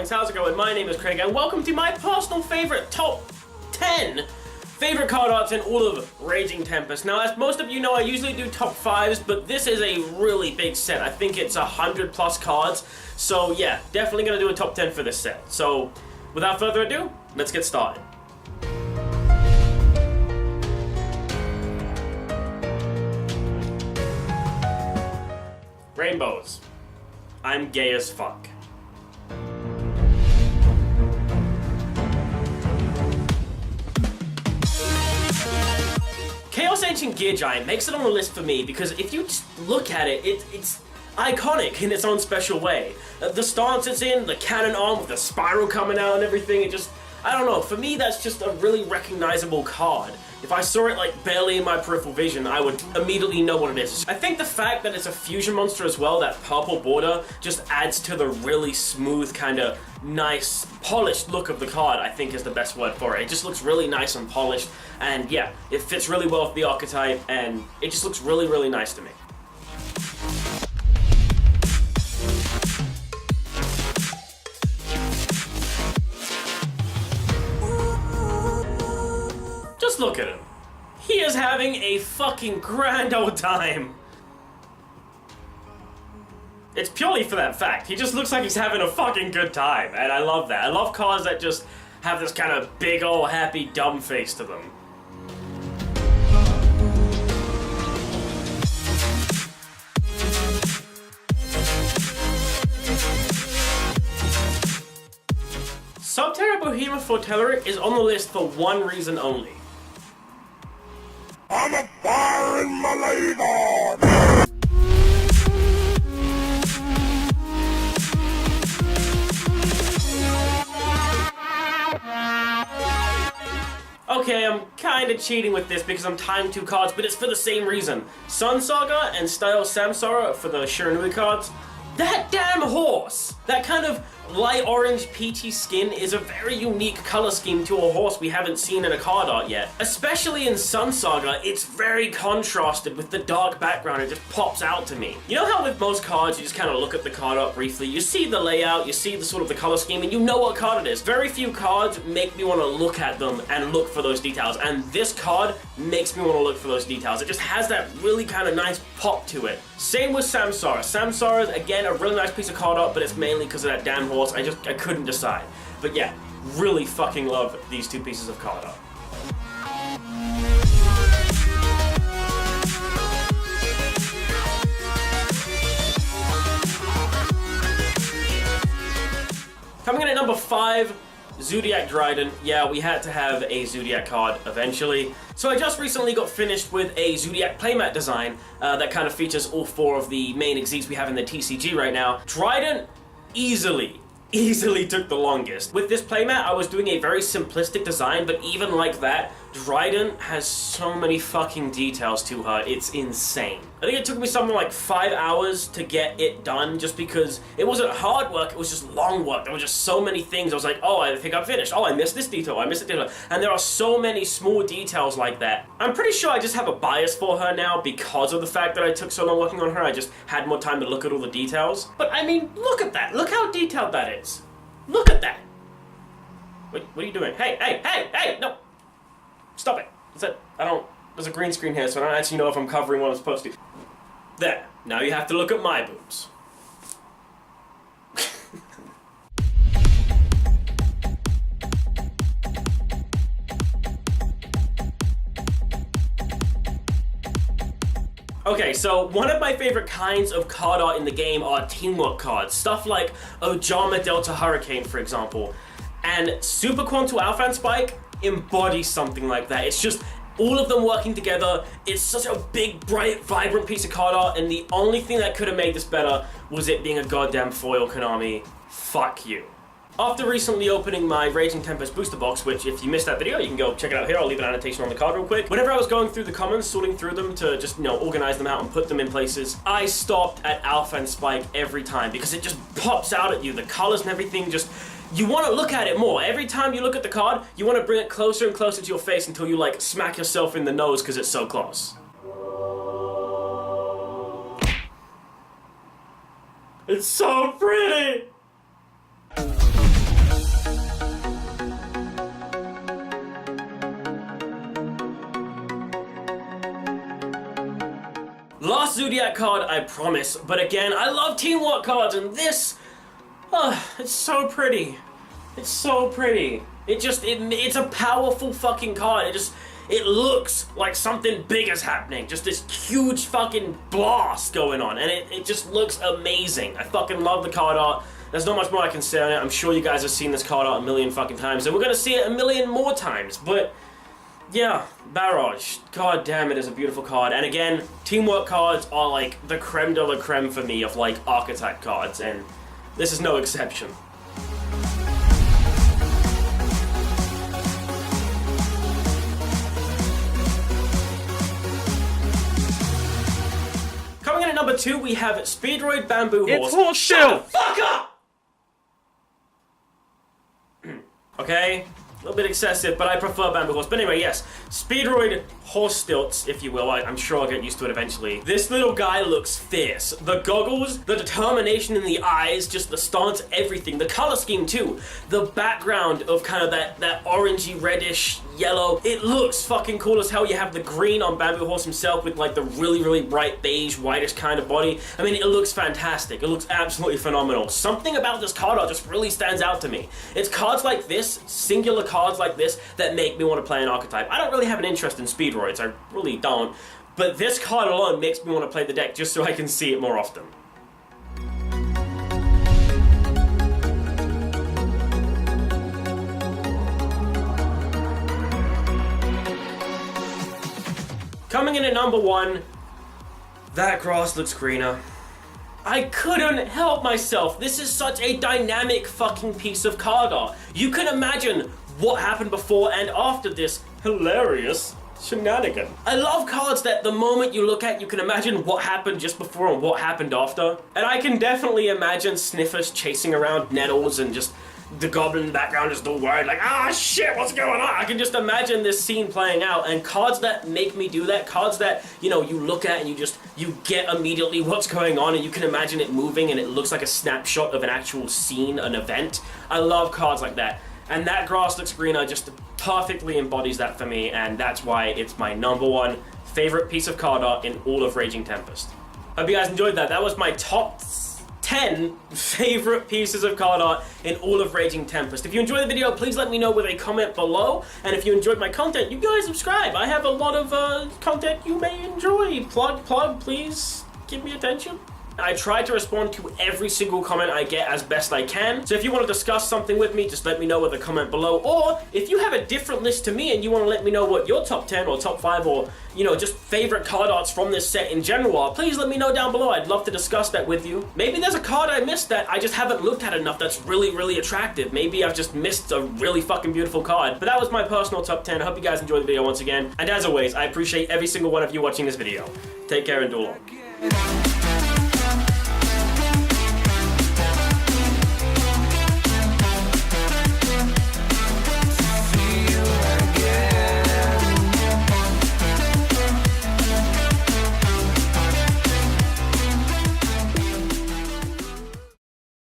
coins, how's it going? My name is Craig and welcome to my personal favorite top 10 favorite card arts in all of Raging Tempest. Now, as most of you know, I usually do top 5s, but this is a really big set. I think it's 100 plus cards, so yeah, definitely gonna do a top 10 for this set. So, without further ado, let's get started. Rainbows. I'm gay as fuck. Chaos Ancient Gear Giant makes it on the list for me because if you just look at it, it's iconic in its own special way. The stance it's in, the cannon arm with the spiral coming out and everything, it just, I don't know, for me that's just a really recognizable card. If I saw it like barely in my peripheral vision, I would immediately know what it is. I think the fact that it's a fusion monster as well, that purple border, just adds to the really smooth, kind of nice, polished look of the card, I think is the best word for it. It just looks really nice and polished, and yeah, it fits really well with the archetype, and it just looks really, really nice to me. Just look at him. He is having a fucking grand old time. It's purely for that fact. He just looks like he's having a fucking good time, and I love that. I love cards that just have this kind of big old happy dumb face to them. Subterra Bohemia Fortelleric is on the list for one reason only. I'm a fire in my laser! Okay, I'm kinda cheating with this because I'm tying two cards, but it's for the same reason. SUNSAGA and STILTS Samsara for the SHIRANUI cards. That damn horse! That kind of light orange peachy skin is a very unique color scheme to a horse we haven't seen in a card art yet. Especially in SUNSAGA, it's very contrasted with the dark background, it just pops out to me. You know how with most cards you just kind of look at the card art briefly, you see the layout, you see the sort of the color scheme, and you know what card it is. Very few cards make me want to look at them and look for those details, and this card makes me want to look for those details. It just has that really kind of nice pop to it. Same with Samsara. Samsara is, again, a really nice piece of card art, but it's mainly because of that damn horse. I couldn't decide. But yeah, really fucking love these two pieces of card art. Coming in at number 5, ZOODIAC DRIDENT. Yeah, we had to have a ZOODIAC card eventually. So I just recently got finished with a ZOODIAC playmat design that kind of features all 4 of the main execs we have in the TCG right now. DRIDENT easily took the longest. With this playmat, I was doing a very simplistic design, but even like that, DRIDENT has so many fucking details to her, it's insane. I think it took me something like 5 hours to get it done, just because it wasn't hard work, it was just long work. There were just so many things. I was like, oh, I think I'm finished. Oh, I missed this detail, I missed that detail. And there are so many small details like that. I'm pretty sure I just have a bias for her now because of the fact that I took so long working on her. I just had more time to look at all the details. But I mean, look at that. Look how detailed that is. Look at that. What are you doing? Hey, no. Stop it. That's it. There's a green screen here, so I don't actually know if I'm covering what I'm supposed to. There. Now you have to look at my boobs. Okay, so one of my favorite kinds of card art in the game are teamwork cards. Stuff like Ojama Delta Hurricane, for example. And Super Quantum Alpha and Spike embodies something like that. It's just all of them working together. It's such a big, bright, vibrant piece of card art, and the only thing that could have made this better was it being a goddamn foil, Konami. Fuck you. After recently opening my Raging Tempest booster box, which if you missed that video, you can go check it out here. I'll leave an annotation on the card real quick. Whenever I was going through the commons, sorting through them to just, organize them out and put them in places, I stopped at Alpha and Spike every time because it just pops out at you. The colors and everything just, you want to look at it more. Every time you look at the card, you want to bring it closer and closer to your face until you, smack yourself in the nose because it's so close. It's so pretty! Last Zoodiac card, I promise. But again, I love teamwork cards, and this, it's so pretty. It's so pretty. It's a powerful fucking card. It looks like something big is happening. Just this huge fucking blast going on, and it just looks amazing. I fucking love the card art. There's not much more I can say on it. I'm sure you guys have seen this card art a million fucking times, and we're gonna see it a million more times, but yeah, Barrage. God damn, it is a beautiful card. And again, teamwork cards are like the creme de la creme for me of like archetype cards, and this is no exception. Coming in at number 2, we have SPEEDROID Bamboo Horse. It's horse Shut the fuck up! Okay, a little bit excessive, but I prefer Bamboo Horse. But anyway, yes, SPEEDROID Horse Stilts, if you will. I'm sure I'll get used to it eventually. This little guy looks fierce. The goggles, the determination in the eyes, just the stance, everything. The color scheme too. The background of kind of that orangey, reddish, yellow. It looks fucking cool as hell. You have the green on Bamboo Horse himself with like the really, really bright beige, whitish kind of body. I mean, it looks fantastic. It looks absolutely phenomenal. Something about this card art just really stands out to me. It's cards like this, singular cards like this, that make me want to play an archetype. I don't really have an interest in Speedroids, I really don't. But this card alone makes me want to play the deck just so I can see it more often. Coming in at number 1, that grass looks greener. I couldn't help myself. This is such a dynamic fucking piece of card art. You can imagine what happened before and after this hilarious shenanigan. I love cards that the moment you look at, you can imagine what happened just before and what happened after. And I can definitely imagine Sniffers chasing around Nettles and just the goblin in the background is the word like, ah shit, what's going on? I can just imagine this scene playing out, and cards that make me do that, cards that, you know, you look at and you get immediately what's going on and you can imagine it moving and it looks like a snapshot of an actual scene, an event. I love cards like that. And that grass looks greener just perfectly embodies that for me, and that's why it's my number 1 favorite piece of card art in all of Raging Tempest. Hope you guys enjoyed that. That was my top 10 favorite pieces of card art in all of Raging Tempest. If you enjoyed the video, please let me know with a comment below. And if you enjoyed my content, you guys subscribe. I have a lot of content you may enjoy. Plug, please give me attention. I try to respond to every single comment I get as best I can. So if you want to discuss something with me, just let me know with a comment below. Or if you have a different list to me and you want to let me know what your top 10 or top 5 or, you know, just favorite card arts from this set in general are, please let me know down below. I'd love to discuss that with you. Maybe there's a card I missed that I just haven't looked at enough that's really, really attractive. Maybe I've just missed a really fucking beautiful card. But that was my personal top 10. I hope you guys enjoyed the video once again. And as always, I appreciate every single one of you watching this video. Take care and do long.